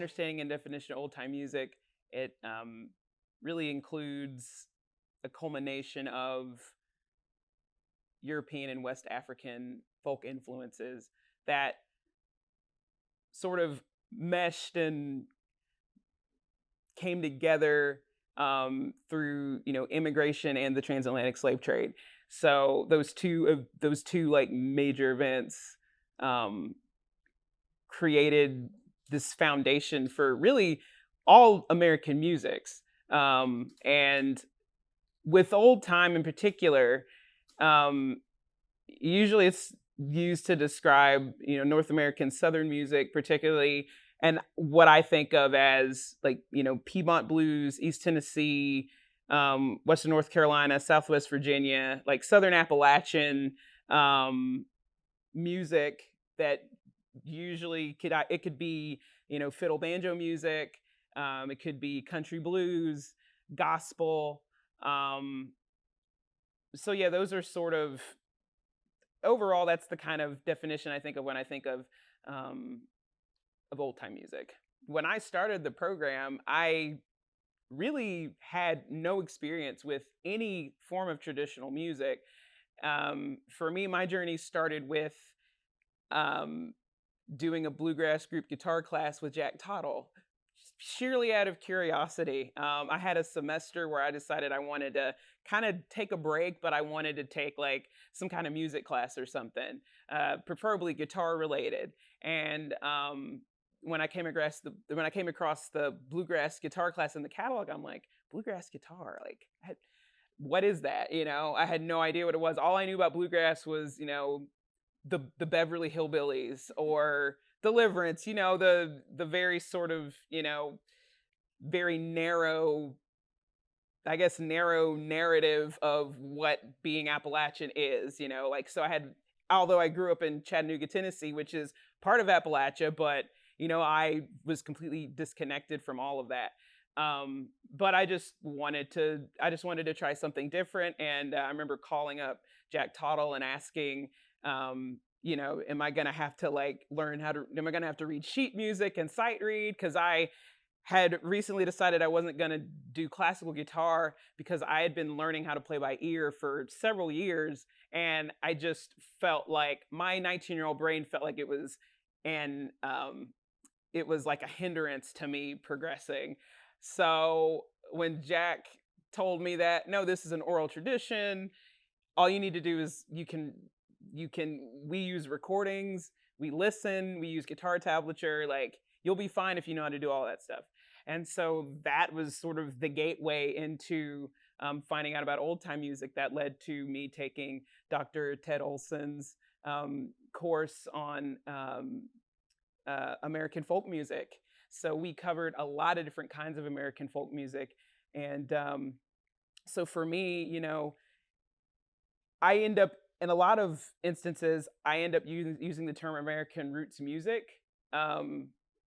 understanding and definition of old time music, it really includes a culmination of European and West African folk influences that sort of meshed and came together through immigration and the transatlantic slave trade. So those two like major events um, created this foundation for really all American musics. And with old time in particular, um, usually it's used to describe North American Southern music, particularly, and what I think of as like Piedmont blues, East Tennessee, Western North Carolina, Southwest Virginia, like Southern Appalachian um, music that usually it could be fiddle banjo music, it could be country blues, gospel. Um, so yeah, those are sort of overall, that's the kind of definition I think of when I think um, of old time music. When I started the program, I really had no experience with any form of traditional music. For me, my journey started with um, doing a bluegrass group guitar class with Jack Tottle, sheerly out of curiosity. I had a semester where I decided I wanted to kind of take a break, but I wanted to take like some kind of music class or something, preferably guitar related. And when I came across the bluegrass guitar class in the catalog, I'm like, bluegrass guitar, like what is that? I had no idea what it was. All I knew about bluegrass was the Beverly Hillbillies or Deliverance, the very sort of, very narrow, I guess, narrow narrative of what being Appalachian is, like, so although I grew up in Chattanooga, Tennessee, which is part of Appalachia, but, I was completely disconnected from all of that. But I just wanted to try something different. And I remember calling up Jack Tottle and asking, am I gonna have to like am I gonna have to read sheet music and sight read? Because I had recently decided I wasn't gonna do classical guitar because I had been learning how to play by ear for several years, and I just felt like my 19-year-old brain felt like and it was like a hindrance to me progressing. So when Jack told me that no, this is an oral tradition, all you need to do is we use recordings, we listen, we use guitar tablature, like you'll be fine if you know how to do all that stuff. And so that was sort of the gateway into finding out about old time music that led to me taking Dr. Ted Olson's course on American folk music. So we covered a lot of different kinds of American folk music. And so for me, I end up in a lot of instances, I end up using the term American roots music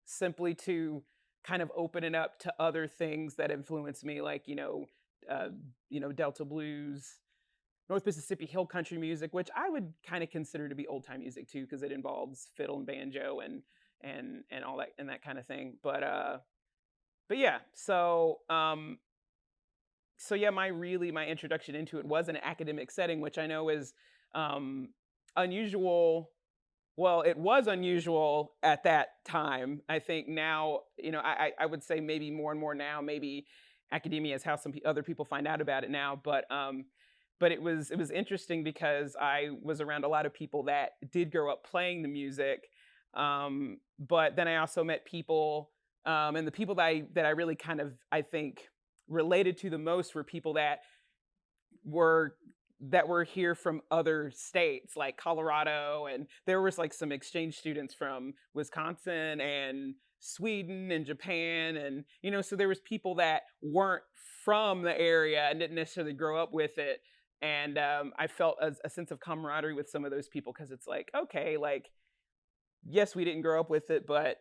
simply to kind of open it up to other things that influence me, like Delta blues, North Mississippi hill country music, which I would kind of consider to be old time music too, because it involves fiddle and banjo and all that and that kind of thing. But yeah, so yeah, my introduction into it was an academic setting, which I know is um, unusual. Well, it was unusual at that time. I think now, I would say maybe more and more now, maybe academia is how some other people find out about it now. But it was interesting because I was around a lot of people that did grow up playing the music, but then I also met people, and the people that I really kind of I think related to the most were people were that were here from other states like Colorado, and there was like some exchange students from Wisconsin and Sweden and Japan, and so there was people that weren't from the area and didn't necessarily grow up with it. And I felt a sense of camaraderie with some of those people, because it's like, okay, like, yes, we didn't grow up with it, but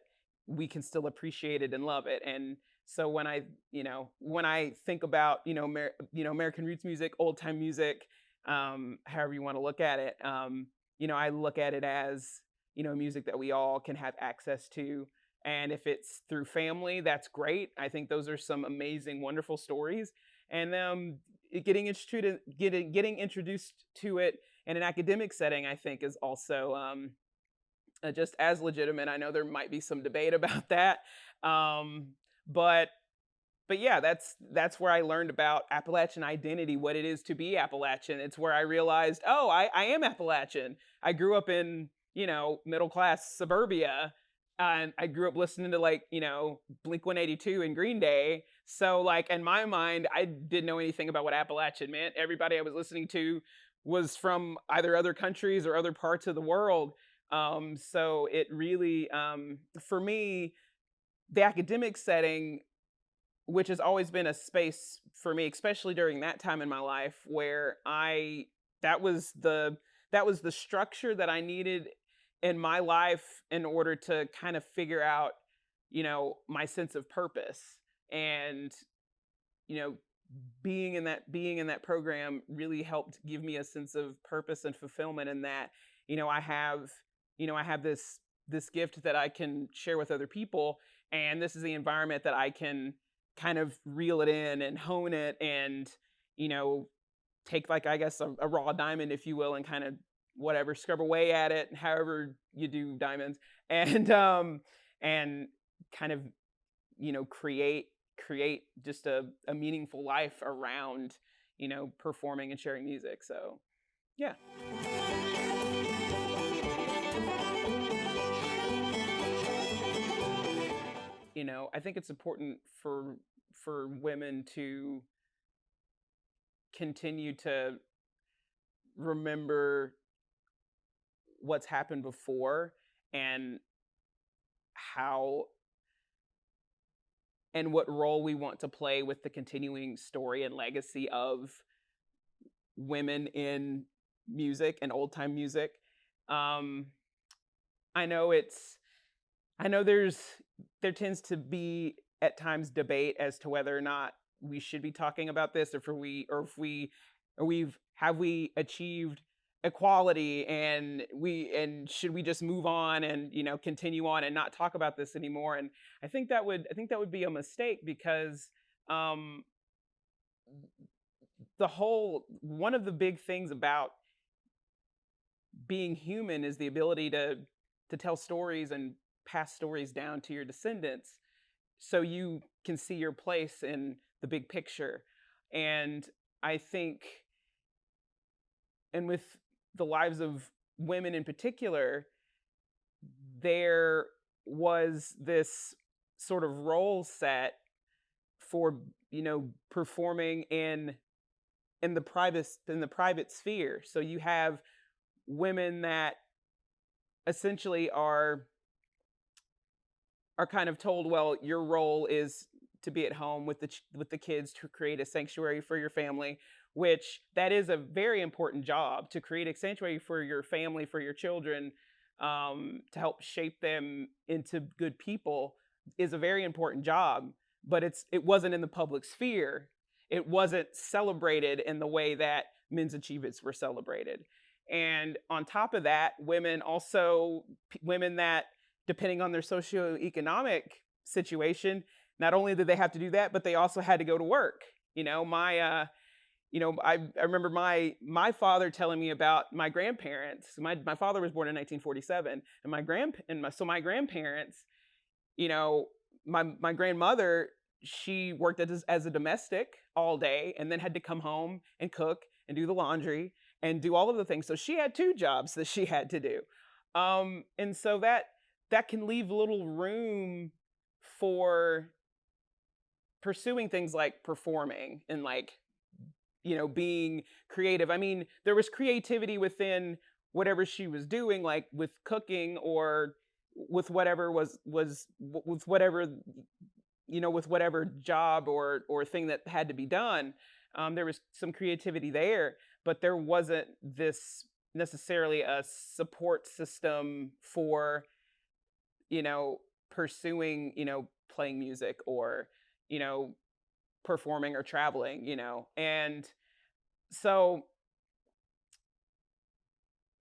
we can still appreciate it and love it. And so when I think about American roots music, old time music, however you want to look at it, I look at it as music that we all can have access to, And if it's through family, that's great. I think those are some amazing, wonderful stories. And getting introduced to it in an academic setting, I think, is also just as legitimate. I know there might be some debate about that, um, but yeah, that's where I learned about Appalachian identity, what it is to be Appalachian. It's where I realized, oh, I am Appalachian. I grew up in, middle class suburbia, and I grew up listening to, like, Blink 182 and Green Day. So, like, in my mind, I didn't know anything about what Appalachian meant. Everybody I was listening to was from either other countries or other parts of the world. So it really, for me, the academic setting, which has always been a space for me, especially during that time in my life, where I that was the that was the structure that I needed in my life in order to kind of figure out, my sense of purpose. And, you know, being in that program really helped give me a sense of purpose and fulfillment in that, I have this gift that I can share with other people, and this is the environment that I can kind of reel it in and hone it, and you know take, like, I guess, a raw diamond, if you will, and kind of whatever, scrub away at it, however you do diamonds, and and kind of create just a meaningful life around performing and sharing music. So yeah. I think it's important for women to continue to remember what's happened before, and how and what role we want to play with the continuing story and legacy of women in music and old time music. Um, I know it's I know there tends to be at times debate as to whether or not we should be talking about this, or if we or we've have we achieved equality, and should we just move on and continue on and not talk about this anymore. And I think that would be a mistake, because um the whole one of the big things about being human is the ability to tell stories and pass stories down to your descendants, so you can see your place in the big picture. And I think, and with the lives of women in particular, there was this sort of role set for performing in the private sphere. So you have women that essentially are kind of told, well, your role is to be at home with the kids, to create a sanctuary for your family, which that is a very important job, to create a sanctuary for your family, for your children, to help shape them into good people, is a very important job. But it wasn't in the public sphere. It wasn't celebrated in the way that men's achievements were celebrated. And on top of that, women that, depending on their socioeconomic situation, not only did they have to do that, but they also had to go to work. I remember my father telling me about my grandparents. My father was born in 1947, and my grandparents, my grandmother, she worked as a domestic all day, and then had to come home and cook and do the laundry and do all of the things. So she had two jobs that she had to do. And so that can leave little room for pursuing things like performing and, like, being creative. I mean, there was creativity within whatever she was doing, like with cooking, or with whatever with whatever job or thing that had to be done. There was some creativity there, but there wasn't this necessarily a support system for pursuing playing music, or performing or traveling. And so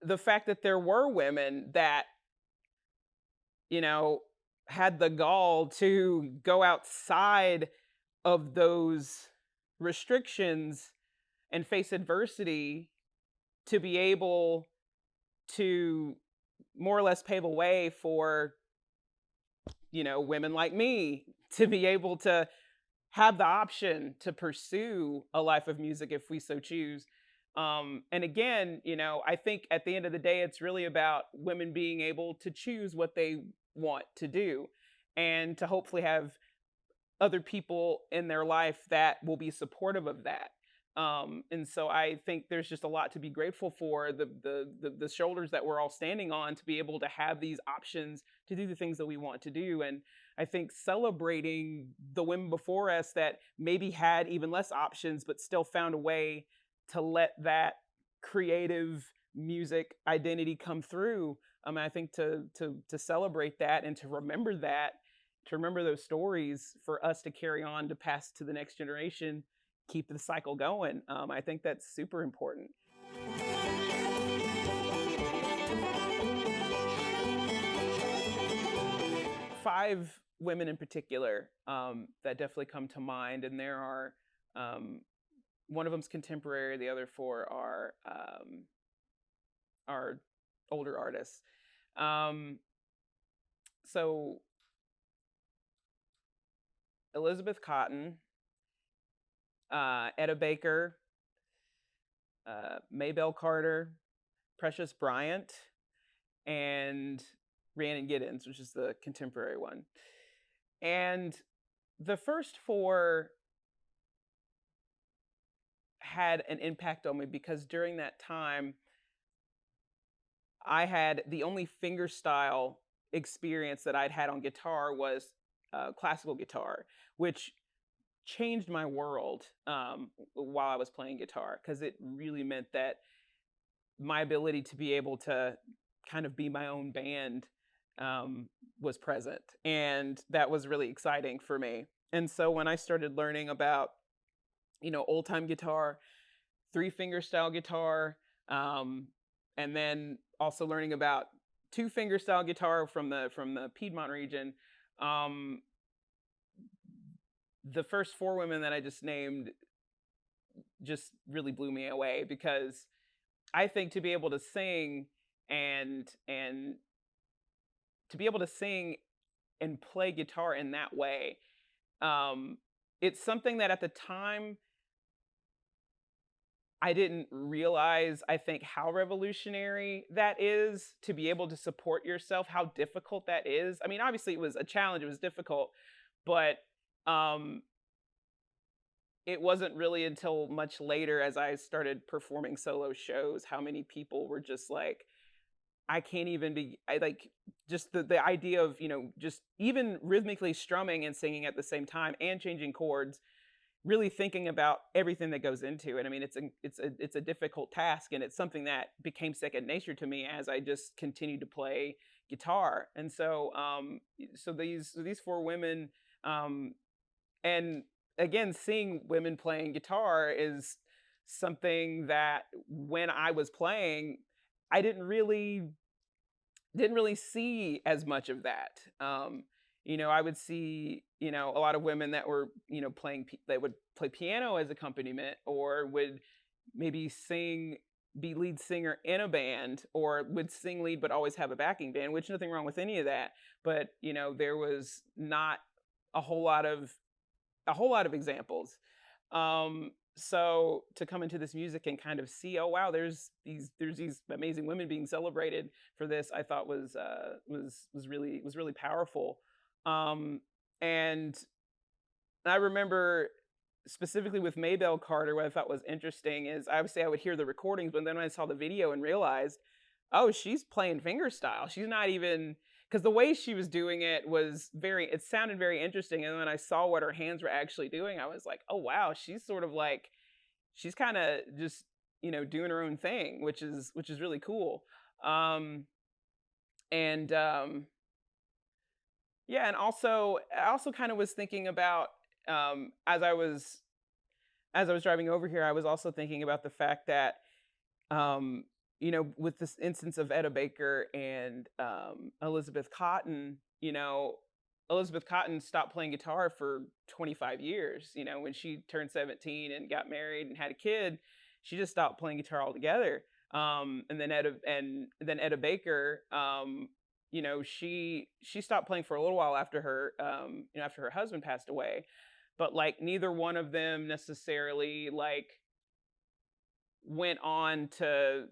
the fact that there were women that had the gall to go outside of those restrictions and face adversity to be able to more or less pave a way for, women like me to be able to have the option to pursue a life of music if we so choose. And again, I think at the end of the day, it's really about women being able to choose what they want to do and to hopefully have other people in their life that will be supportive of that. And so I think there's just a lot to be grateful for, the shoulders that we're all standing on to be able to have these options to do the things that we want to do. And I think celebrating the women before us that maybe had even less options, but still found a way to let that creative music identity come through. I think to celebrate that and to remember that, to remember those stories for us to carry on to pass to the next generation, keep the cycle going. I think that's super important. 5 women in particular that definitely come to mind, and there are one of them's contemporary, the other 4 are older artists. So Elizabeth Cotton, Etta Baker, Maybelle Carter, Precious Bryant, and Rhiannon Giddens, which is the contemporary one. And the first 4 had an impact on me because during that time, I had the only fingerstyle experience that I'd had on guitar was classical guitar, which changed my world while I was playing guitar, because it really meant that my ability to be able to kind of be my own band was present, and that was really exciting for me. And so when I started learning about old time guitar, 3-finger style guitar, and then also learning about 2-finger style guitar from the Piedmont region, the first 4 women that I just named just really blew me away, because I think to be able to sing and to be able to sing and play guitar in that way, it's something that at the time I didn't realize, I think, how revolutionary that is, to be able to support yourself, how difficult that is. I mean, obviously it was a challenge, it was difficult, but it wasn't really until much later, as I started performing solo shows, how many people were just like, I can't even be, I like, just the idea of, just even rhythmically strumming and singing at the same time and changing chords, really thinking about everything that goes into it. I mean, it's a difficult task, and it's something that became second nature to me as I just continued to play guitar. And so, so these 4 women, and again, seeing women playing guitar is something that when I was playing, I didn't really see as much of that. I would see, a lot of women that were, playing, that would play piano as accompaniment, or would maybe be lead singer in a band, or would sing lead but always have a backing band, which nothing wrong with any of that. But, there was not a whole lot of examples. So to come into this music and kind of see, oh wow, there's these amazing women being celebrated for this, I thought was really powerful. And I remember specifically with Maybelle Carter, what I thought was interesting is, obviously I would hear the recordings, but then when I saw the video and realized, oh, she's playing fingerstyle. She's not even, because the way she was doing it it sounded very interesting. And when I saw what her hands were actually doing, I was like, oh wow, she's sort of like, she's kind of just, doing her own thing, which is really cool. Yeah, and also, I also kind of was thinking about, as I was driving over here, I was also thinking about the fact that, with this instance of Etta Baker and Elizabeth Cotton, Elizabeth Cotton stopped playing guitar for 25 years. You know, when she turned 17 and got married and had a kid, she just stopped playing guitar altogether. And then Etta Baker, you know, she stopped playing for a little while after her, after her husband passed away. But like neither one of them necessarily like went on to,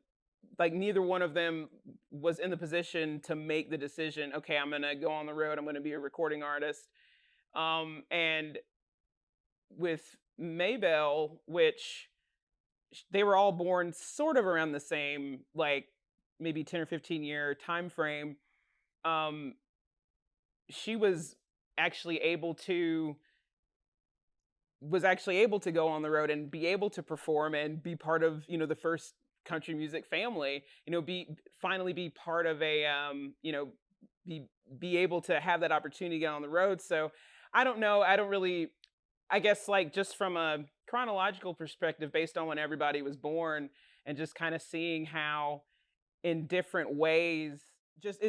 like, neither one of them was in the position to make the decision, okay, I'm going to go on the road, I'm going to be a recording artist. And with Maybelle, which they were all born sort of around the same, like maybe 10 or 15 year time frame, um, she actually able to go on the road and be able to perform and be part of, the first country music family, finally be part of a, be able to have that opportunity to get on the road. So I don't know. I don't really, I guess, like, just from a chronological perspective, based on when everybody was born and just kind of seeing how in different ways, just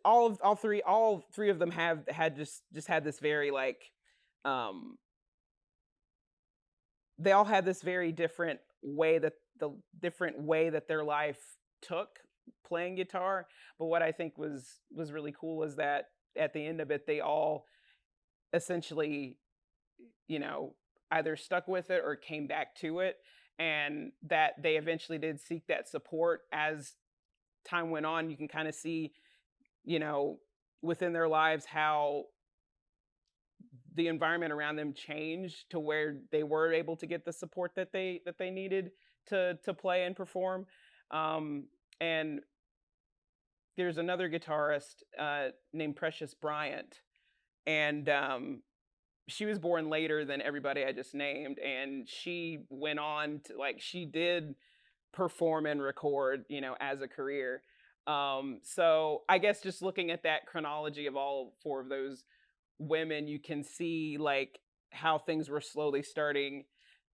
all three of them had had this very, like, they all had this very different way that their life took playing guitar. But what I think was really cool was that at the end of it, they all essentially, either stuck with it or came back to it, and that they eventually did seek that support as time went on. You can kind of see, within their lives how the environment around them changed to where they were able to get the support that they needed to play and perform. And there's another guitarist named Precious Bryant, and she was born later than everybody I just named, and she went on to, like, she did perform and record, as a career. So I guess just looking at that chronology of all four of those women, you can see, like, how things were slowly starting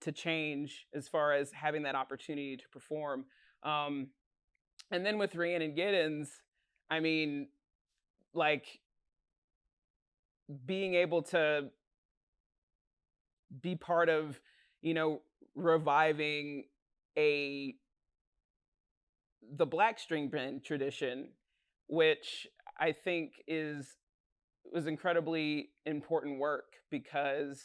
to change as far as having that opportunity to perform. And then with Rhiannon Giddens, I mean, like, being able to be part of, reviving the black string band tradition, which I think was incredibly important work, because,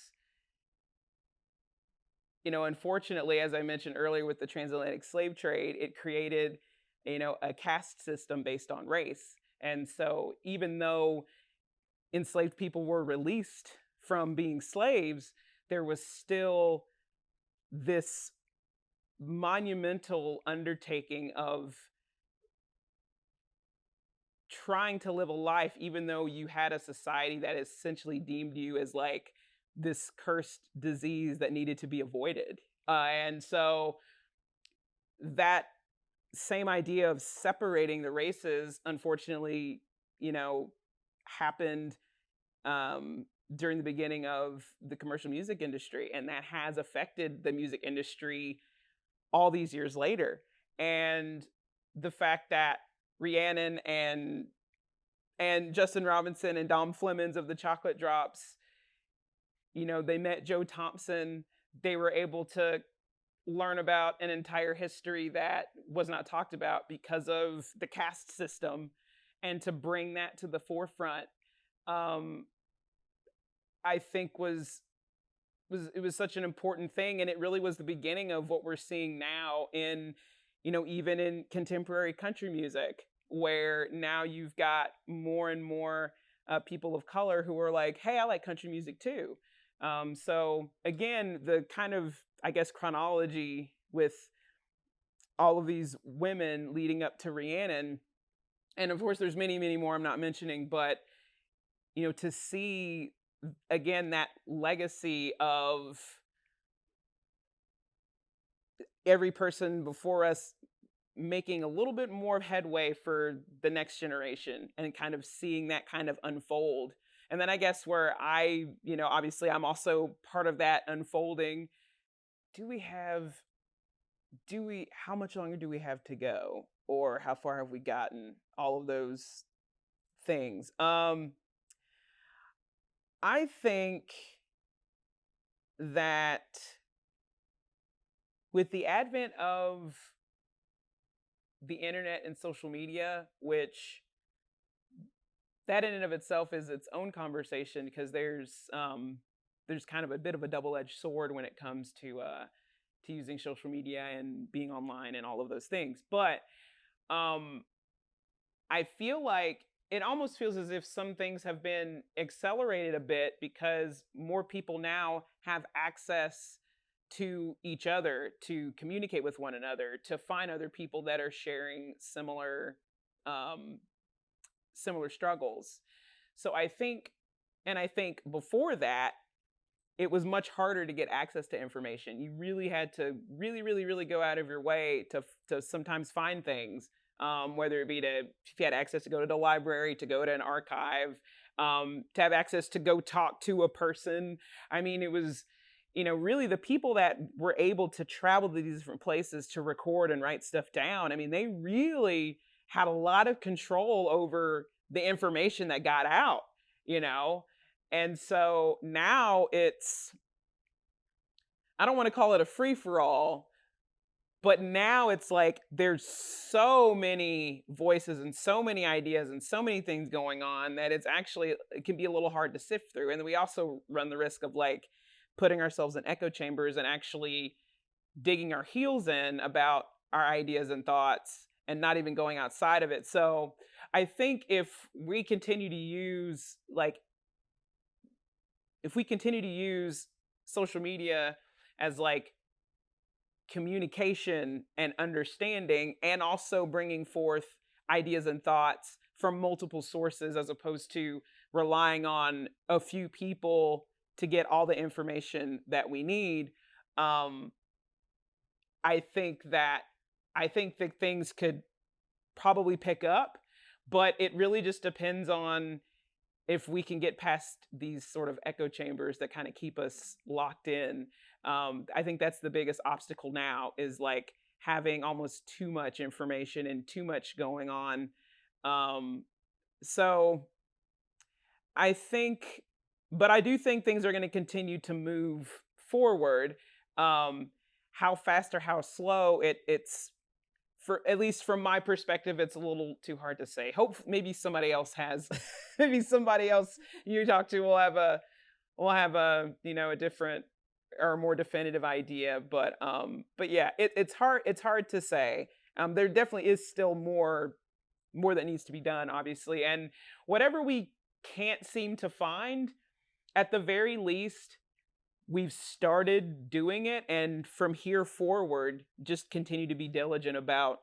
unfortunately, as I mentioned earlier with the transatlantic slave trade, it created, a caste system based on race. And so even though enslaved people were released from being slaves, there was still this monumental undertaking of trying to live a life, even though you had a society that essentially deemed you as, like, this cursed disease that needed to be avoided. And so that same idea of separating the races, unfortunately, happened during the beginning of the commercial music industry, and that has affected the music industry all these years later. And the fact that Rhiannon and Justin Robinson and Dom Flemons of the Chocolate Drops, they met Joe Thompson. They were able to learn about an entire history that was not talked about because of the caste system, and to bring that to the forefront, I think it was such an important thing. And it really was the beginning of what we're seeing now in, even in contemporary country music, where now you've got more and more people of color who are like, hey, I like country music too. So again, the kind of, I guess, chronology with all of these women leading up to Rhiannon, and of course there's many, many more I'm not mentioning, but, to see again that legacy of every person before us making a little bit more headway for the next generation, and kind of seeing that kind of unfold. And then I guess where I, obviously I'm also part of that unfolding. How much longer do we have to go? Or how far have we gotten? All of those things. I think that with the advent of the internet and social media, which that in and of itself is its own conversation because there's kind of a bit of a double-edged sword when it comes to using social media and being online and all of those things. But um I feel like it almost feels as if some things have been accelerated a bit because more people now have access to each other to communicate with one another, to find other people that are sharing um, similar struggles. So I think before that, it was much harder to get access to information. You really had to really, really, really go out of your way to sometimes find things, whether it be if you had access to go to the library, to go to an archive, to have access to go talk to a person. I mean, it was, really the people that were able to travel to these different places to record and write stuff down. I mean, they really had a lot of control over the information that got out, you know? And so now I don't want to call it a free for all, but now it's like there's so many voices and so many ideas and so many things going on that it can be a little hard to sift through. And then we also run the risk of like putting ourselves in echo chambers and actually digging our heels in about our ideas and thoughts and not even going outside of it. So I think if we continue to use social media as like communication and understanding, and also bringing forth ideas and thoughts from multiple sources as opposed to relying on a few people to get all the information that we need, um, I think that things could probably pick up, but it really just depends on if we can get past these sort of echo chambers that kind of keep us locked in. I think that's the biggest obstacle now is like having almost too much information and too much going on. Um, so I think, but I do think things are going to continue to move forward. Um, how fast or how slow it's for at least from my perspective, it's a little too hard to say. Hope maybe somebody else has, maybe somebody else you talk to will have a a different or more definitive idea. But yeah, it's hard to say. There definitely is still more that needs to be done, obviously, and whatever we can't seem to find, at the very least, we've started doing it, and from here forward, just continue to be diligent about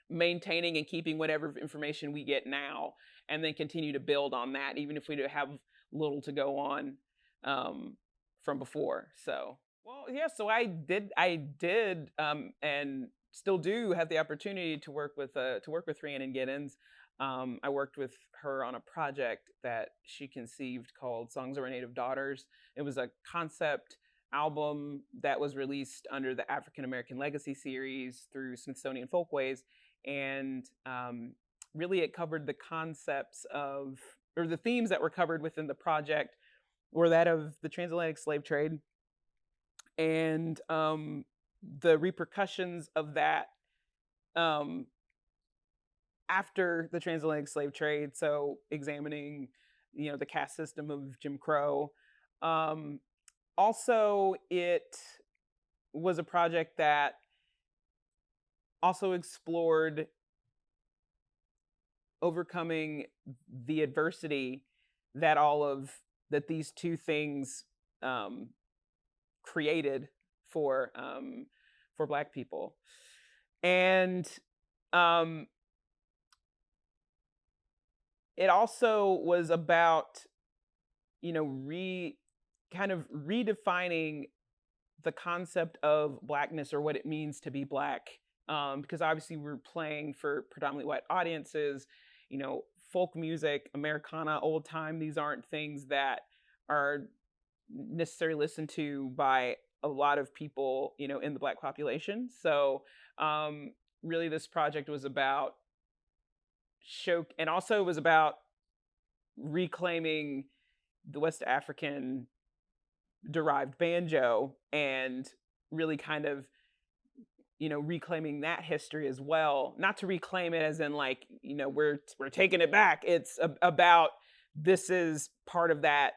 maintaining and keeping whatever information we get now, and then continue to build on that, even if we do have little to go on from before. So, well, yeah. So I did, and still do have the opportunity to work with Rhiannon Giddens. I worked with her on a project that she conceived called "Songs of Our Native Daughters." It was a concept album that was released under the African American Legacy series through Smithsonian Folkways, and really it covered the concepts of or the themes that were covered within the project were that of the transatlantic slave trade and the repercussions of that um, after the transatlantic slave trade. So examining, the caste system of Jim Crow. Um, Also, it was a project that also explored overcoming the adversity that all of that these two things um, created for Black people, and um, it also was about kind of redefining the concept of Blackness or what it means to be Black, because obviously we're playing for predominantly white audiences. Folk music, Americana, old time, these aren't things that are necessarily listened to by a lot of people, in the Black population. So really this project was about and also it was about reclaiming the West African derived banjo, and really kind of, reclaiming that history as well. Not to reclaim it as in like, we're taking it back. It's about, this is part of that.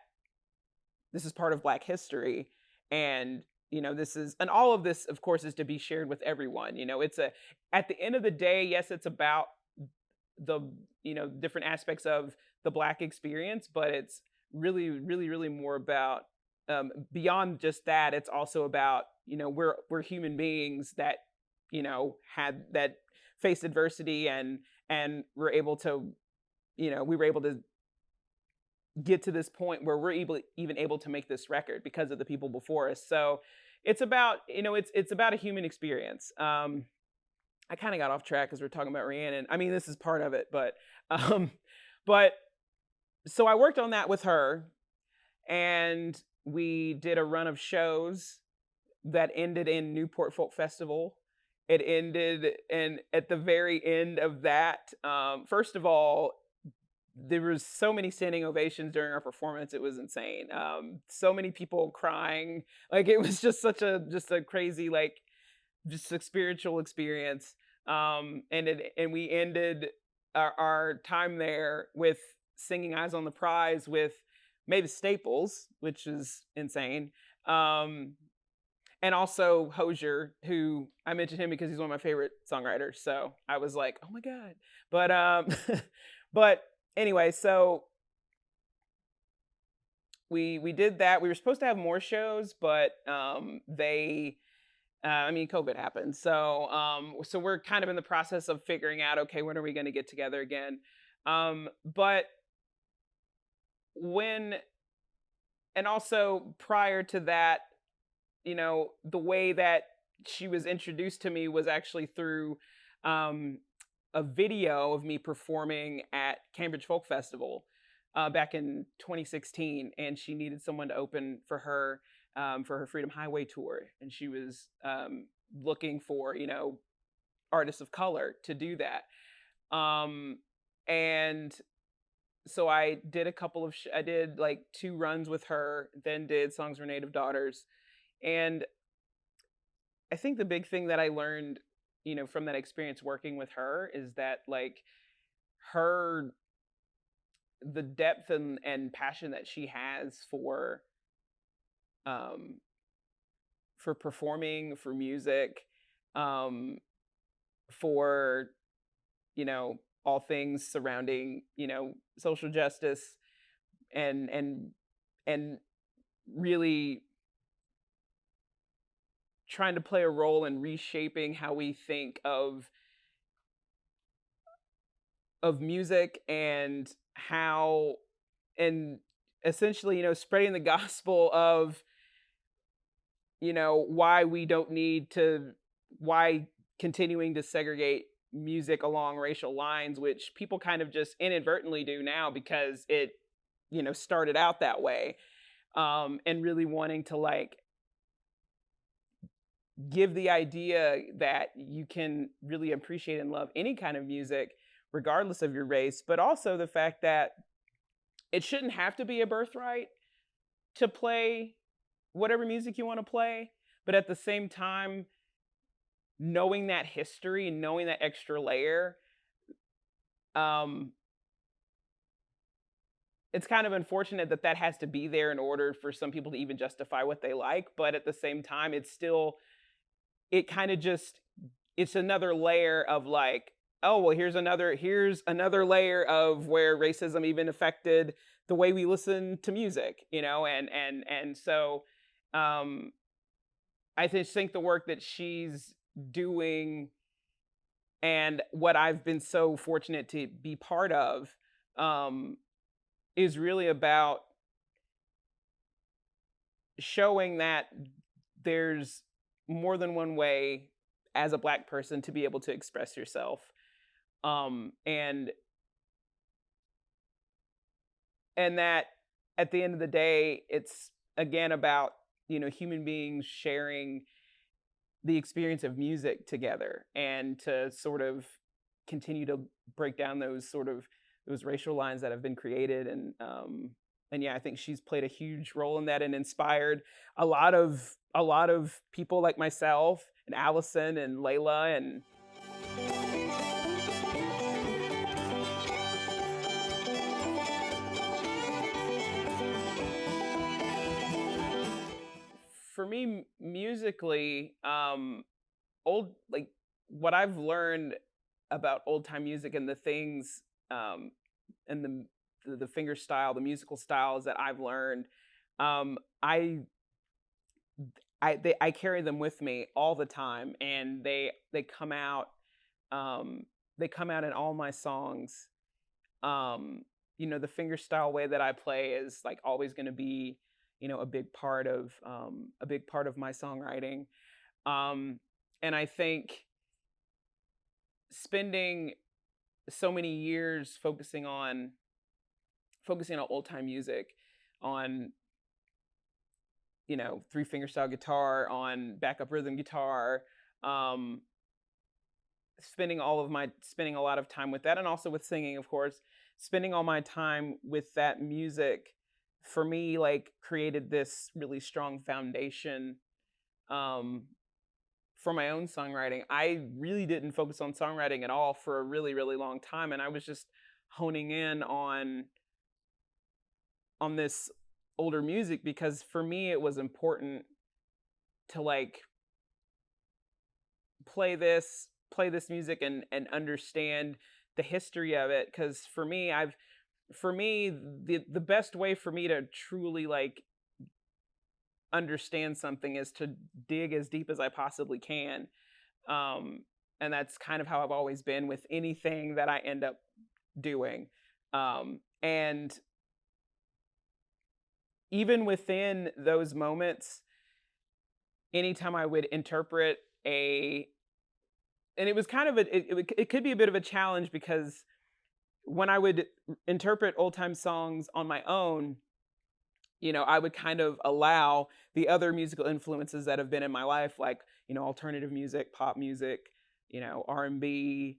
This is part of Black history, and and all of this, of course, is to be shared with everyone. It's a At the end of the day, yes, it's about the different aspects of the Black experience, but it's really, really, really more about, beyond just that. It's also about, we're human beings that had that faced adversity, and were able to, we were able to get to this point where we're even able to make this record because of the people before us. So it's about, it's about a human experience. I kind of got off track because we're talking about Rhiannon. I mean, this is part of it, um, but so I worked on that with her, and we did a run of shows that ended in Newport Folk Festival. It ended, and at the very end of that, first of all, there was so many standing ovations during our performance. It was insane. So many people crying. Like, it was just just a crazy, like, just a spiritual experience. And we ended our time there with singing Eyes on the Prize with Mavis Staples, which is insane. And also Hosier, who I mentioned him because he's one of my favorite songwriters. So I was like, oh my God. But but anyway, so we did that. We were supposed to have more shows, but COVID happened. So we're kind of in the process of figuring out, okay, when are we going to get together again? But and also prior to that, the way that she was introduced to me was actually through a video of me performing at Cambridge Folk Festival back in 2016, and she needed someone to open for her Freedom Highway tour, and she was looking for artists of color to do that. And so I did I did like 2 runs with her, then did Songs for Native Daughters. And I think the big thing that I learned, from that experience working with her is that, like, the depth and passion that she has for performing, for music, for, all things surrounding, social justice, and really trying to play a role in reshaping how we think of music, and essentially, spreading the gospel of, why continuing to segregate music along racial lines, which people kind of just inadvertently do now because it, started out that way, and really wanting to, like, give the idea that you can really appreciate and love any kind of music regardless of your race, but also the fact that it shouldn't have to be a birthright to play whatever music you want to play, but at the same time, knowing that history and knowing that extra layer, it's kind of unfortunate that has to be there in order for some people to even justify what they like, but at the same time, it's another layer of, like, oh, well, here's another layer of where racism even affected the way we listen to music, and so I just think the work that she's doing, and what I've been so fortunate to be part of, is really about showing that there's more than one way as a Black person to be able to express yourself. And that at the end of the day, it's again about, human beings sharing the experience of music together, and to sort of continue to break down those racial lines that have been created, and yeah, I think she's played a huge role in that and inspired a lot of people like myself and Allison and Layla and for me musically, old like what I've learned about old time music and the things and the finger style, the musical styles that I've learned, um, I I carry them with me all the time, and they come out they come out in all my songs. Um, the finger style way that I play is like always going to be a big part of my songwriting. Um, and I think spending so many years focusing on old time music, on three finger style guitar, on backup rhythm guitar, um, spending a lot of time with that, and also with singing, of course, spending all my time with that music for me like created this really strong foundation um, for my own songwriting. I really didn't focus on songwriting at all for a really, really long time, and I was just honing in on this older music because for me it was important to like play this music and understand the history of it, because for me the best way for me to truly like understand something is to dig as deep as I possibly can. um and that's kind of how I've always been with anything that I end up doing. And even within those moments, anytime I would interpret a and it was kind of it could be a bit of a challenge because when I would interpret old time songs on my own, I would kind of allow the other musical influences that have been in my life, like, alternative music, pop music, R&B,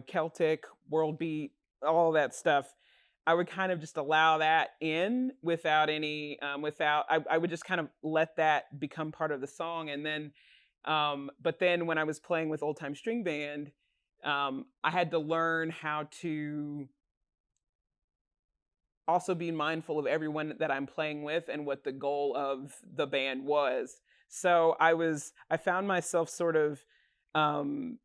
Celtic, world beat, all that stuff. I would kind of just allow that in without I would just kind of let that become part of the song. And then, but then when I was playing with old time string band, I had to learn how to also be mindful of everyone that I'm playing with and what the goal of the band was. So I found myself sort of, um,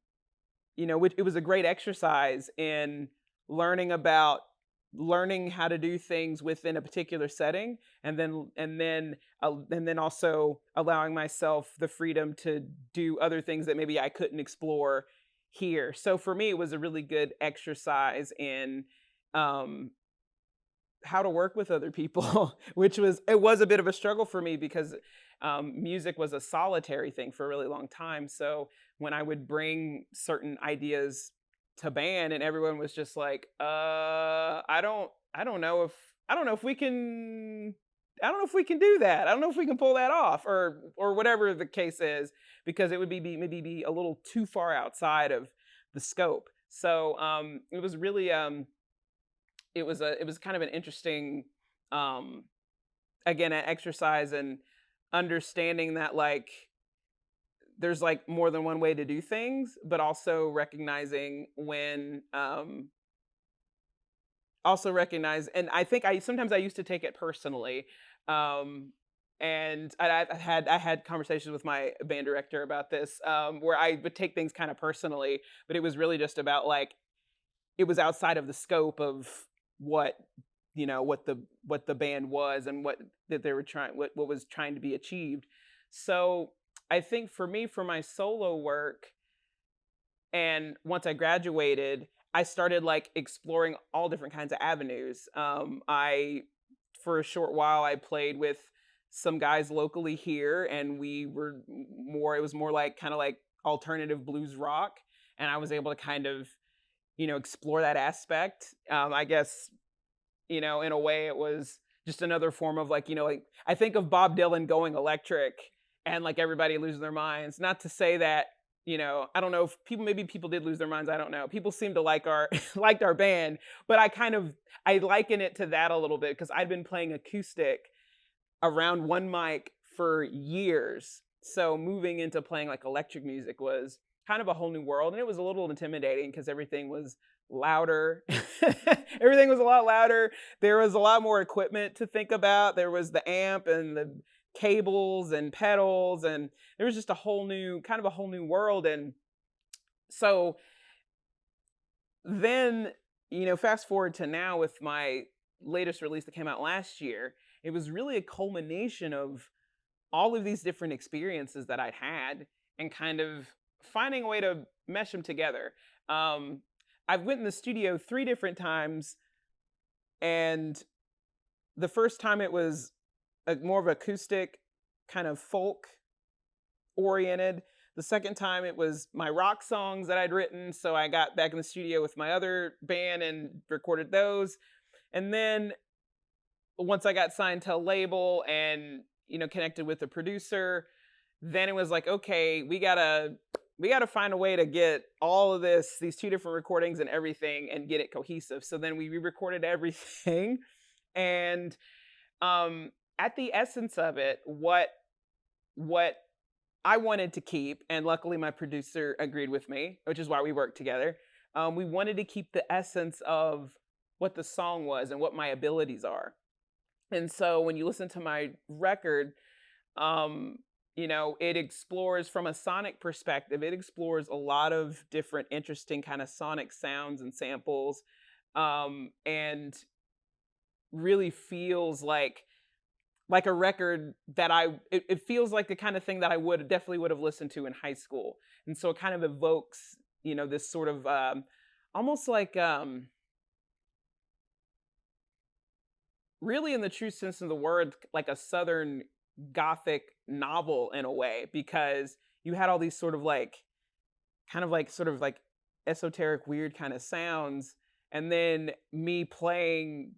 it was a great exercise in learning how to do things within a particular setting, and then also allowing myself the freedom to do other things that maybe I couldn't explore here. So for me, it was a really good exercise in um, how to work with other people, it was a bit of a struggle for me because music was a solitary thing for a really long time. So when I would bring certain ideas to band and everyone was just like, I don't know if we can I don't know if we can do that. I don't know if we can pull that off, or whatever the case is, because it would maybe be a little too far outside of the scope. So it was really it was kind of an interesting, um, again, an exercise in understanding that like there's like more than one way to do things, but also recognize, and I think I sometimes I used to take it personally. Um, and I had conversations with my band director about this, where I would take things kind of personally, but it was really just about like it was outside of the scope of what what the band was and what that they were trying what was trying to be achieved. So I think for me, for my solo work, and once I graduated, I started like exploring all different kinds of avenues. I For a short while I played with some guys locally here, and we were more it was more like kind of like alternative blues rock, and I was able to kind of explore that aspect. I guess in a way it was just another form of like like I think of Bob Dylan going electric and like everybody losing their minds. Not to say that I don't know if maybe people did lose their minds. I don't know. People seem to like our liked our band, but I liken it to that a little bit because I'd been playing acoustic around one mic for years. So moving into playing like electric music was kind of a whole new world, and it was a little intimidating because everything was louder. Everything was a lot louder. There was a lot more equipment to think about. There was the amp and the cables and pedals, and there was just a whole new world. And so then, fast forward to now with my latest release that came out last year, it was really a culmination of all of these different experiences that I'd had and kind of finding a way to mesh them together. I've went in the studio 3 different times, and the first time it was more of acoustic, kind of folk oriented. The second time it was my rock songs that I'd written, so I got back in the studio with my other band and recorded those. And then once I got signed to a label and connected with a producer, then it was like, okay, we gotta find a way to get all of these 2 different recordings and everything and get it cohesive. So then we re-recorded everything, and at the essence of it, what I wanted to keep, and luckily my producer agreed with me, which is why we worked together. We wanted to keep the essence of what the song was and what my abilities are. And so when you listen to my record, it explores from a sonic perspective. It explores a lot of different interesting kind of sonic sounds and samples, and really feels like a record that it feels like the kind of thing that I definitely would have listened to in high school. And so it kind of evokes, this sort of almost like really in the true sense of the word, like a Southern Gothic novel in a way, because you had all these sort of like esoteric, weird kind of sounds, and then me playing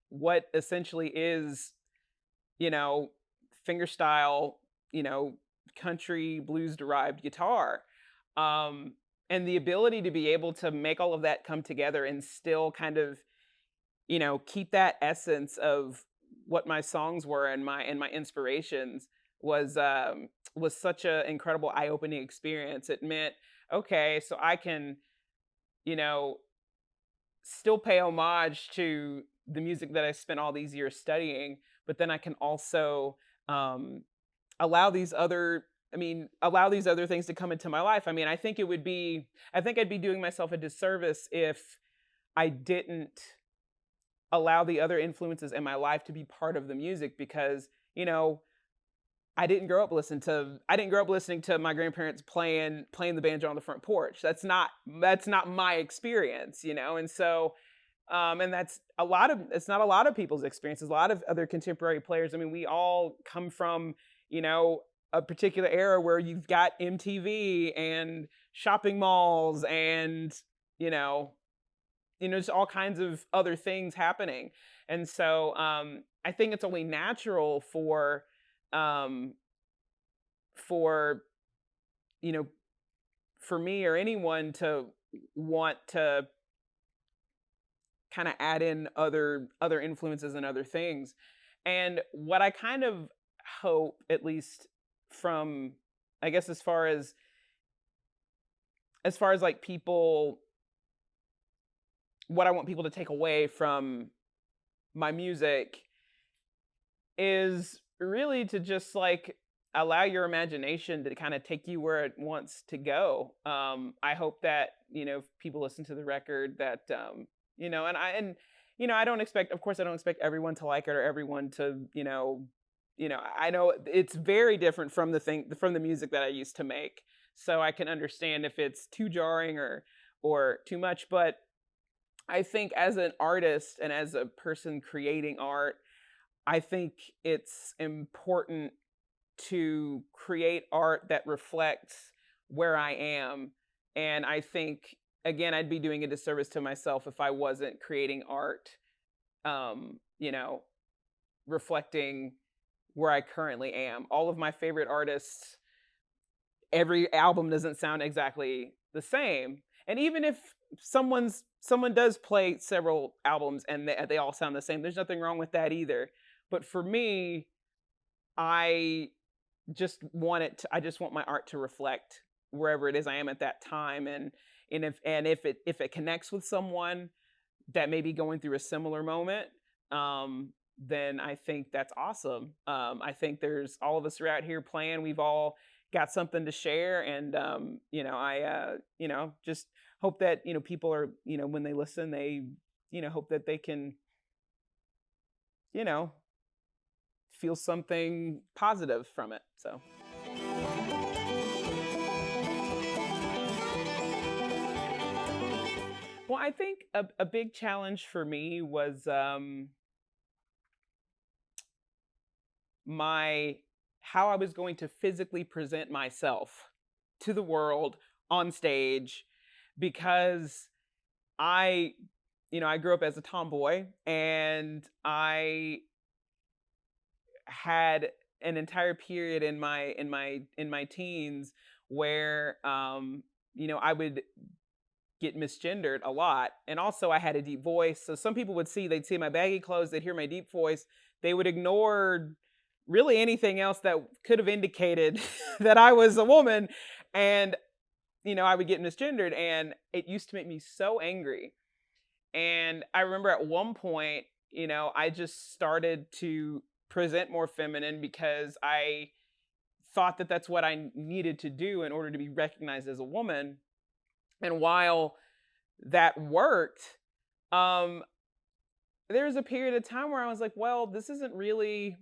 what essentially is, fingerstyle, country blues derived guitar. And the ability to be able to make all of that come together and still kind of, keep that essence of what my songs were and my inspirations was such an incredible eye-opening experience. It meant, okay, so I can, still pay homage to the music that I spent all these years studying, but then I can also allow these other things to come into my life. I mean, I think I'd be doing myself a disservice if I didn't allow the other influences in my life to be part of the music, because, I didn't grow up listening to my grandparents playing the banjo on the front porch. That's not my experience, and so and it's not a lot of people's experiences. A lot of other contemporary players, I mean, we all come from, a particular era where you've got MTV and shopping malls and, just all kinds of other things happening. And so I think it's only natural for for me or anyone to want to kind of add in other influences and other things. And what I kind of hope, at least from, I guess, as far as like people, what I want people to take away from my music is really to just like allow your imagination to kind of take you where it wants to go. I hope that, people listen to the record that, I don't expect, of course, I don't expect everyone to like it or everyone to, I know it's very different from the music that I used to make. So I can understand if it's too jarring or too much, but I think as an artist and as a person creating art, I think it's important to create art that reflects where I am. And I think, again, I'd be doing a disservice to myself if I wasn't creating art, reflecting where I currently am. All of my favorite artists every album doesn't sound exactly the same. And even if someone does play several albums and they all sound the same, there's nothing wrong with that either. But for me, I I just want my art to reflect wherever it is I am at that time. And if it connects with someone that may be going through a similar moment, then I think that's awesome. I think there's all of us are out here playing. We've all got something to share, and I just hope that people are when they listen, they hope that they can you know feel something positive from it. So. Well, I think a big challenge for me was my how I was going to physically present myself to the world on stage, because I I grew up as a tomboy, and I had an entire period in my teens where I would get misgendered a lot. And also I had a deep voice. So some people they'd see my baggy clothes, they'd hear my deep voice. They would ignore really anything else that could have indicated that I was a woman. And, I would get misgendered, and it used to make me so angry. And I remember at one point, I just started to present more feminine because I thought that that's what I needed to do in order to be recognized as a woman. And while that worked, there was a period of time where I was like, well, this isn't really,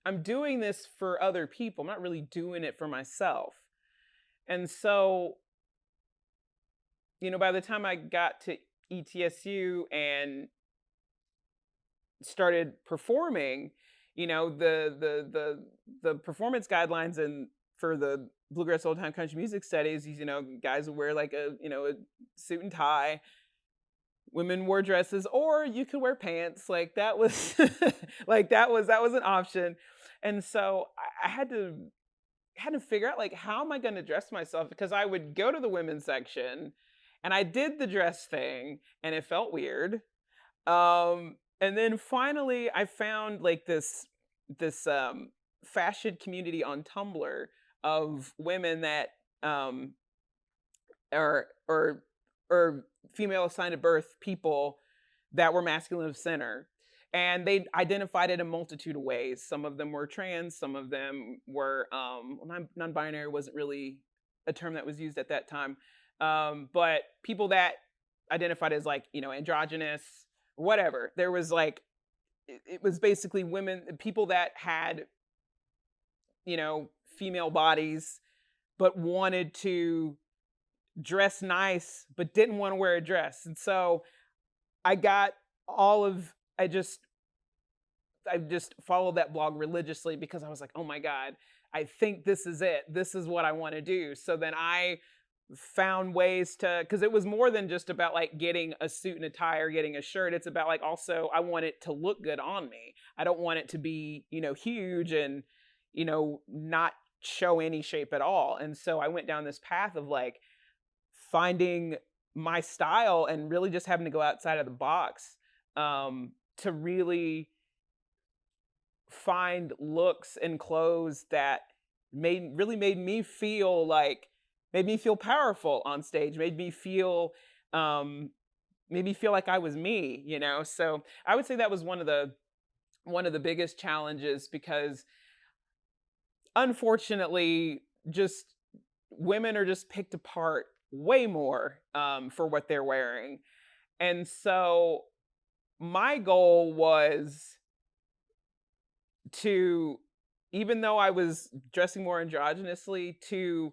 I'm doing this for other people. I'm not really doing it for myself. And so, by the time I got to ETSU and started performing, the performance guidelines and for the bluegrass old time country music studies, guys would wear like a suit and tie. Women wore dresses, or you could wear pants. Like that was that was an option. And so I had to figure out, like, how am I going to dress myself? Because I would go to the women's section and I did the dress thing and it felt weird. And then finally I found like this fashion community on Tumblr of women that are female assigned at birth people that were masculine of center. And they identified it in a multitude of ways. Some of them were trans, some of them were non-binary wasn't really a term that was used at that time. But people that identified as like, androgynous, whatever. There was like, it was basically people that had, female bodies, but wanted to dress nice, but didn't want to wear a dress. And so I just followed that blog religiously because I was like, oh my God, I think this is it. This is what I want to do. So then I found ways because it was more than just about like getting a suit and a tie or getting a shirt. It's about like, also I want it to look good on me. I don't want it to be, huge and, not show any shape at all. And so I went down this path of like finding my style and really just having to go outside of the box to really find looks and clothes that made me feel powerful on stage, made me feel like I was me, So I would say that was one of the biggest challenges, because unfortunately just women are just picked apart way more for what they're wearing. And so my goal was to, even though I was dressing more androgynously, to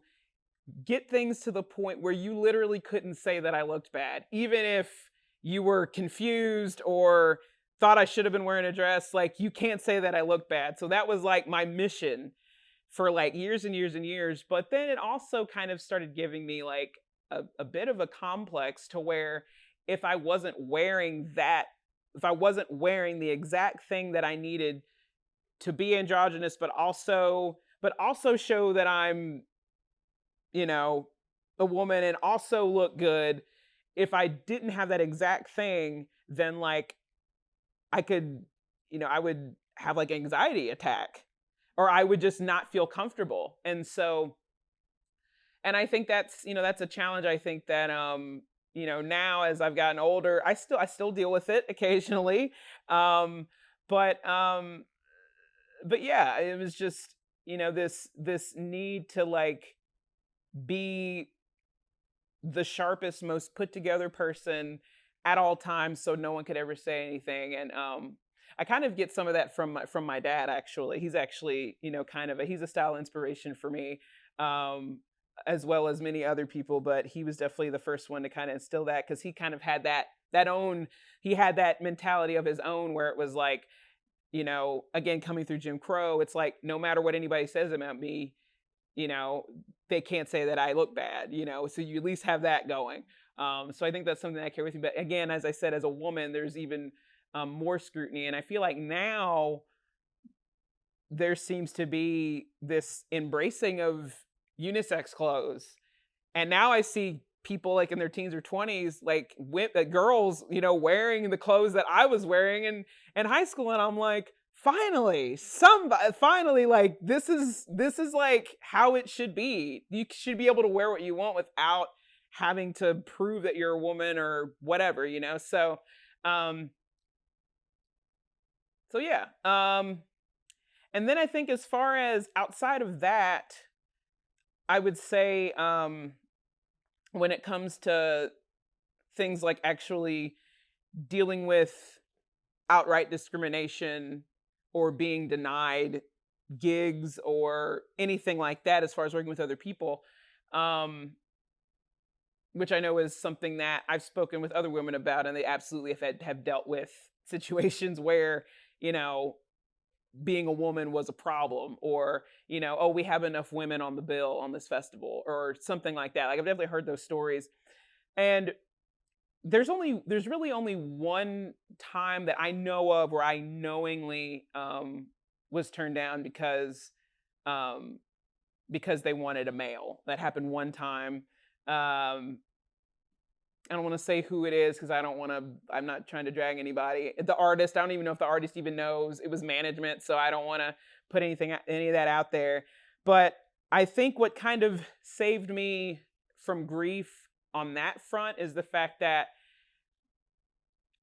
get things to the point where you literally couldn't say that I looked bad. Even if you were confused or thought I should have been wearing a dress, like, you can't say that I look bad. So that was like my mission for like years and years and years. But then it also kind of started giving me like a bit of a complex to where if I wasn't wearing the exact thing that I needed to be androgynous, but also show that I'm you know, a woman and also look good. If I didn't have that exact thing, then like I could, I would have like anxiety attack or I would just not feel comfortable. And so, and I think that's a challenge. I think that, now as I've gotten older, I still deal with it occasionally. Um, but, um, but yeah, it was just, this need to like be the sharpest, most put together person at all times, so no one could ever say anything. And I kind of get some of that from my dad. Actually, he's actually he's a style inspiration for me, um, as well as many other people. But he was definitely the first one to kind of instill that because he kind of had he had that mentality of his own where it was like, again coming through Jim Crow, it's like no matter what anybody says about me, you know, they can't say that I look bad, so you at least have that going. So I think that's something I carry with me. But again, as I said, as a woman, there's even more scrutiny. And I feel like now there seems to be this embracing of unisex clothes. And now I see people like in their teens or 20s, like girls, wearing the clothes that I was wearing in high school. And I'm like, finally, like this is like how it should be. You should be able to wear what you want without having to prove that you're a woman or whatever, um so yeah. And then I think as far as outside of that, I would say, when it comes to things like actually dealing with outright discrimination or being denied gigs or anything like that as far as working with other people, um, which I know is something that I've spoken with other women about, and they absolutely have dealt with situations where, you know, being a woman was a problem, or, oh, we have enough women on the bill on this festival or something like that. Like I've definitely heard those stories. And there's really only one time that I know of where I knowingly was turned down um because they wanted a male. That happened one time. Um I don't want to say who it is because I'm not trying to drag anybody. The artist, I don't even know if the artist even knows. It was management, so I don't want to put any of that out there. But I think what kind of saved me from grief on that front is the fact that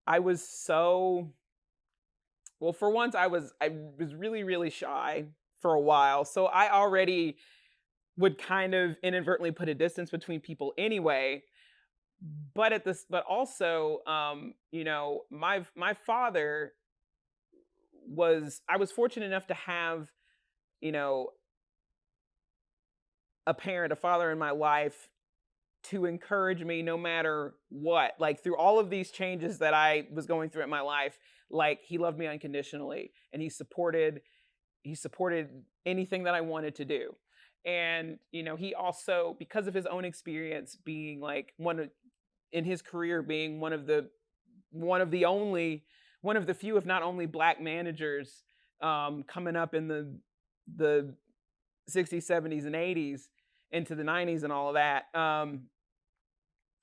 I was so well, for once I was really, really shy for a while. So I already would kind of inadvertently put a distance between people anyway. But also, my father I was fortunate enough to have, you know, a father in my life to encourage me no matter what. Like through all of these changes that I was going through in my life, like he loved me unconditionally and he supported anything that I wanted to do. And, he also, because of his own experience being like in his career being one of the few, if not only, black managers coming up in the 60s, 70s, and 80s into the 90s and all of that.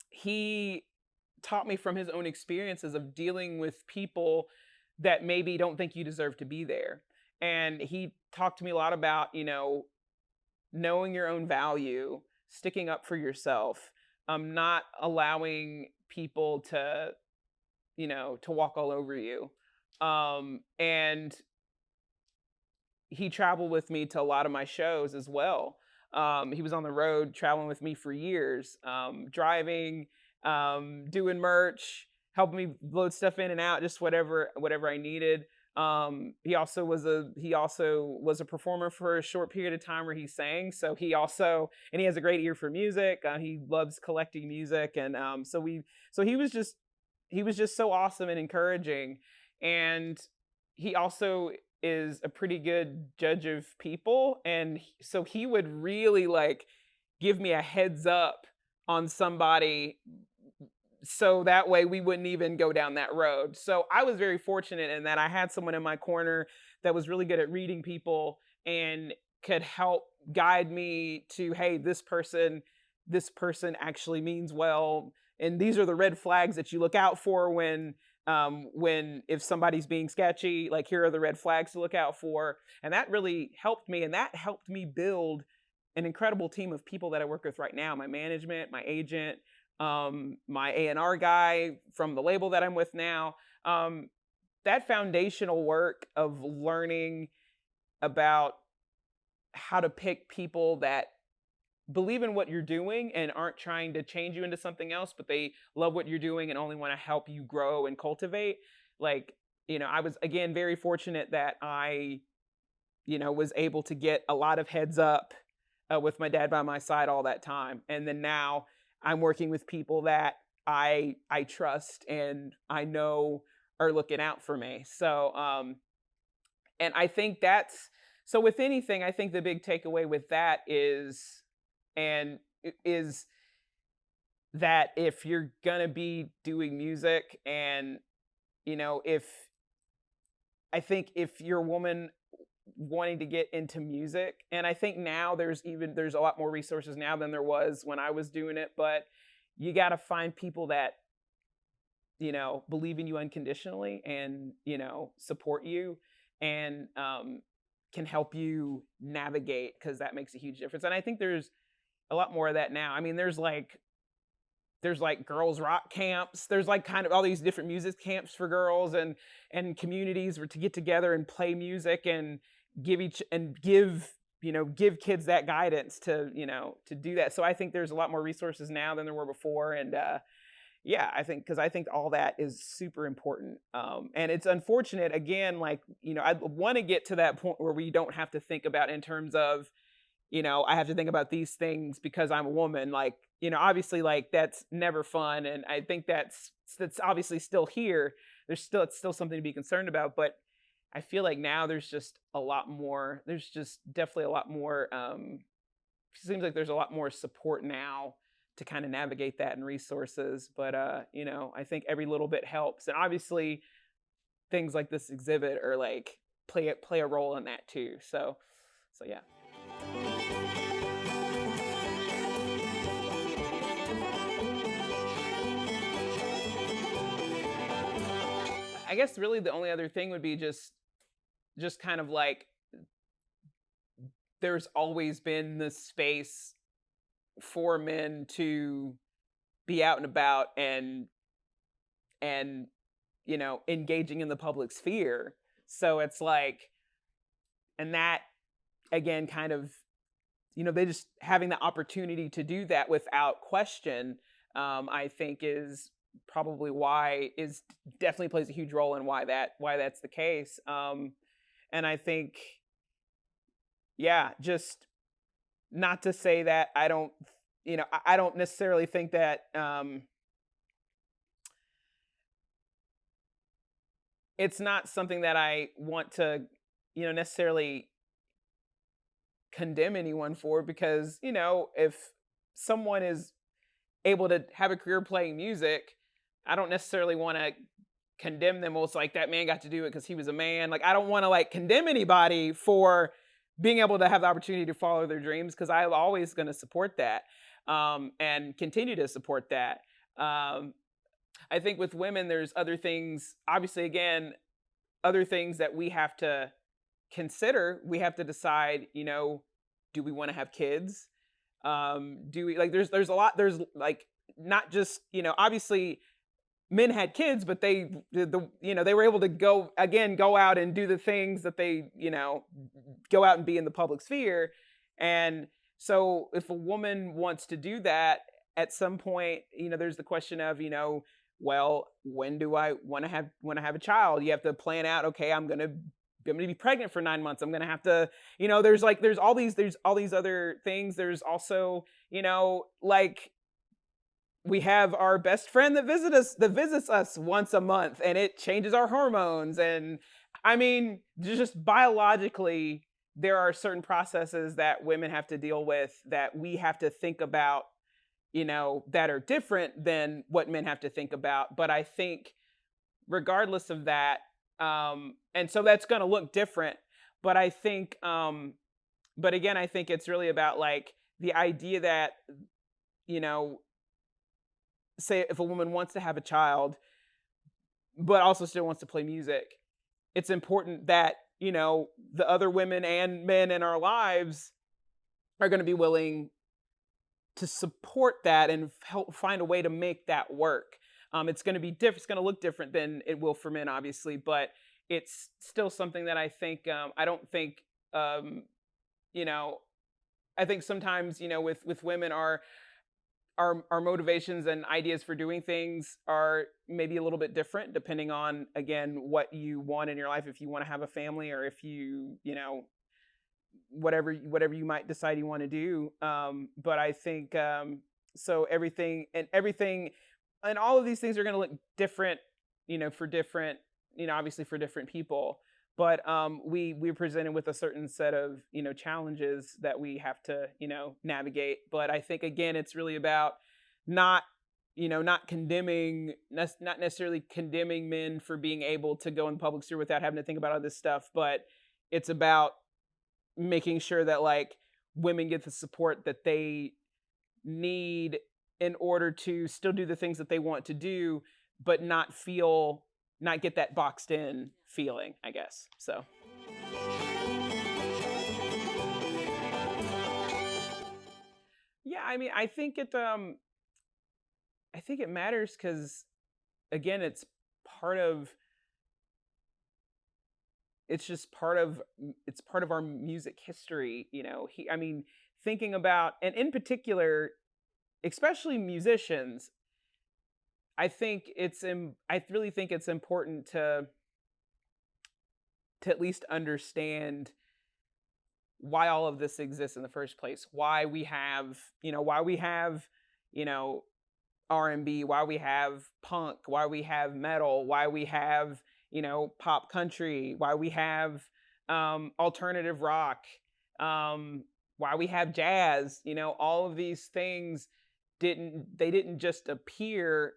He taught me from his own experiences of dealing with people that maybe don't think you deserve to be there. And he talked to me a lot about, knowing your own value, sticking up for yourself, not allowing people to walk all over you. And he traveled with me to a lot of my shows as well. He was on the road traveling with me for years, driving, doing merch, helping me load stuff in and out, just whatever I needed. He also was a performer for a short period of time where he sang. So he has a great ear for music. He loves collecting music, and he was just so awesome and encouraging. And he also is a pretty good judge of people, and so he would really like give me a heads up on somebody so that way we wouldn't even go down that road. So I was very fortunate in that I had someone in my corner that was really good at reading people and could help guide me to, hey, this person actually means well, and these are the red flags that you look out for when if somebody's being sketchy, like here are the red flags to look out for. And that really helped me, and that helped me build an incredible team of people that I work with right now: my management, my agent, my A&R guy from the label that I'm with now. That foundational work of learning about how to pick people that believe in what you're doing and aren't trying to change you into something else, but they love what you're doing and only want to help you grow and cultivate. Like, I was, again, very fortunate that I, was able to get a lot of heads up with my dad by my side all that time. And then now I'm working with people that I trust and I know are looking out for me. So, and I think so with anything, I think the big takeaway with that is that if you're gonna be doing music, and if you're a woman wanting to get into music, and I think now there's a lot more resources now than there was when I was doing it, but you got to find people that believe in you unconditionally and support you and can help you navigate, because that makes a huge difference. And I think there's a lot more of that now. I mean, there's like girls rock camps. There's like kind of all these different music camps for girls and communities where to get together and play music and give kids that guidance to do that. So I think there's a lot more resources now than there were before. And yeah, I think all that is super important. And it's unfortunate, again, like, I want to get to that point where we don't have to think about in terms of, I have to think about these things because I'm a woman. Like, obviously, like, that's never fun. And I think that's obviously still here. It's still something to be concerned about. But I feel like now there's just a lot more. There's just definitely a lot more. Seems like there's a lot more support now to kind of navigate that, and resources. But, I think every little bit helps. And obviously things like this exhibit are like play a role in that too. So yeah. I guess really the only other thing would be just kind of like, there's always been this space for men to be out and about and engaging in the public sphere. So it's like, and that again kind of, they just having the opportunity to do that without question, I think is probably definitely plays a huge role in why that's the case. And I think, yeah, just not to say that I don't necessarily think that it's not something that I want to, necessarily condemn anyone for, because, if someone is able to have a career playing music, I don't necessarily want to condemn them. Well, it's like, that man got to do it because he was a man. Like, I don't want to like condemn anybody for being able to have the opportunity to follow their dreams, because I'm always going to support that and continue to support that. I think with women, there's other things, obviously, again, other things that we have to consider. We have to decide, do we want to have kids? Do we, like, there's a lot, there's like, not just, obviously men had kids, but they were able to go out and do the things that they, go out and be in the public sphere. And so if a woman wants to do that, at some point, there's the question of, well, when do I want to have a child? You have to plan out, okay, I'm going to be pregnant for 9 months. I'm going to have to, there's all these other things. There's also, like, we have our best friend that visits us once a month, and it changes our hormones. And I mean, just biologically, there are certain processes that women have to deal with that we have to think about, that are different than what men have to think about. But I think regardless of that, and so that's going to look different. But I think But again, I think it's really about like the idea that, you know, say if a woman wants to have a child, but also still wants to play music, it's important that, the other women and men in our lives are going to be willing to support that and help find a way to make that work. It's going to be different. It's going to look different than it will for men, obviously, but it's still something that I think, I don't think, you know, I think sometimes, with women, our motivations and ideas for doing things are maybe a little bit different depending on, again, what you want in your life. If you want to have a family, or if whatever you might decide you want to do. But I think, so everything and all of these things are going to look different, for different, obviously for different people. But we're presented with a certain set of, challenges that we have to, navigate. But I think, again, it's really about not condemning, not necessarily condemning men for being able to go in the public sphere without having to think about all this stuff. But it's about making sure that, like, women get the support that they need in order to still do the things that they want to do, but not get that boxed in feeling, I guess. So yeah, I mean, I think it matters because, again, it's part of our music history. I mean, thinking about, and in particular, especially musicians, I really think it's important to at least understand why all of this exists in the first place. Why we have, R&B, why we have punk, why we have metal, why we have, pop country, why we have alternative rock, why we have jazz. All of these things didn't just appear,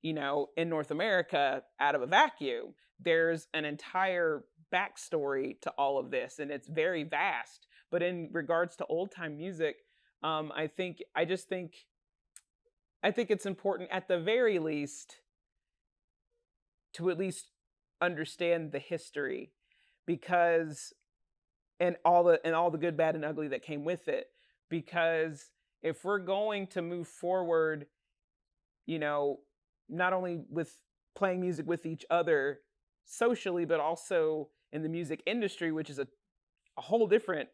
in North America out of a vacuum. There's an entire backstory to all of this, and it's very vast. But in regards to old time music, I think it's important, at the very least, to at least understand the history, because and all the good, bad, and ugly that came with it. Because if we're going to move forward, not only with playing music with each other socially, but also in the music industry, which is a whole different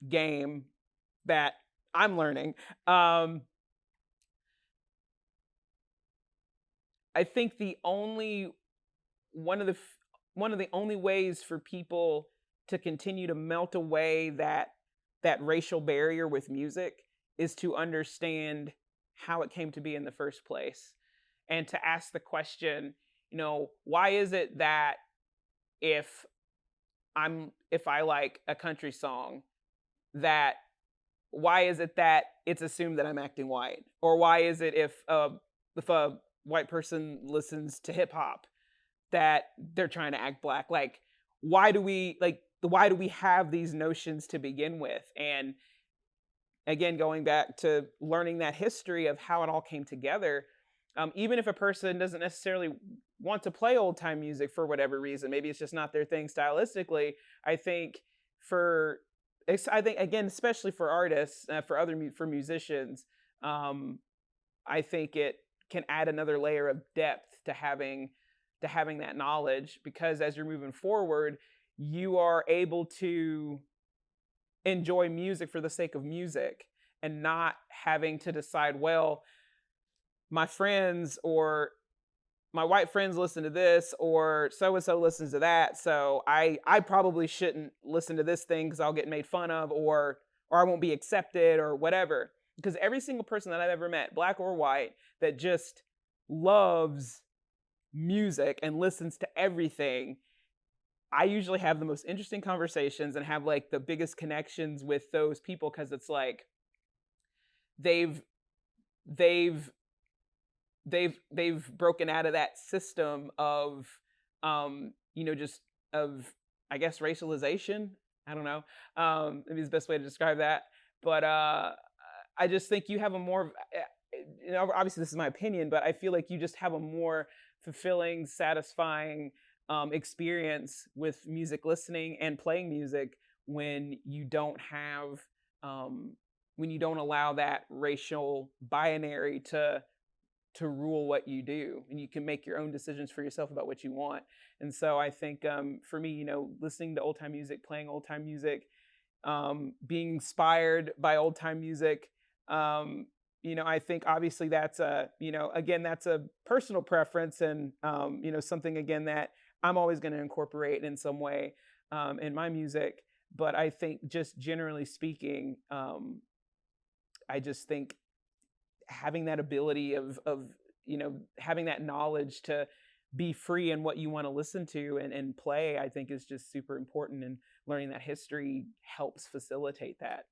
game that I'm learning. I think one of the only ways for people to continue to melt away that racial barrier with music is to understand how it came to be in the first place, and to ask the question, why is it that if I like a country song, that why is it that it's assumed that I'm acting white? Or why is it if a white person listens to hip hop that they're trying to act black? Like, why do we have these notions to begin with? And again, going back to learning that history of how it all came together, even if a person doesn't necessarily want to play old time music for whatever reason, maybe it's just not their thing stylistically. I think again, especially for artists, for musicians, I think it can add another layer of depth to having that knowledge, because as you're moving forward, you are able to enjoy music for the sake of music, and not having to decide, well, my friends or my white friends listen to this, or so-and-so listens to that, so I probably shouldn't listen to this thing because I'll get made fun of, or I won't be accepted, or whatever. Because every single person that I've ever met, black or white, that just loves music and listens to everything, I usually have the most interesting conversations and have like the biggest connections with those people, because it's like they've broken out of that system of just of, I guess, racialization, I don't know. Maybe is the best way to describe that. But I just think you have a more, obviously this is my opinion, but I feel like you just have a more fulfilling, satisfying experience with music listening and playing music when you don't have, um, when you don't allow that racial binary to rule what you do, and you can make your own decisions for yourself about what you want. And so I think for me, listening to old time music, playing old time music, being inspired by old time music, um, I think obviously that's a, again, that's a personal preference, and something again that I'm always going to incorporate in some way in my music. But I think just generally speaking, I just think having that ability of having that knowledge to be free in what you want to listen to and play, I think is just super important, and learning that history helps facilitate that.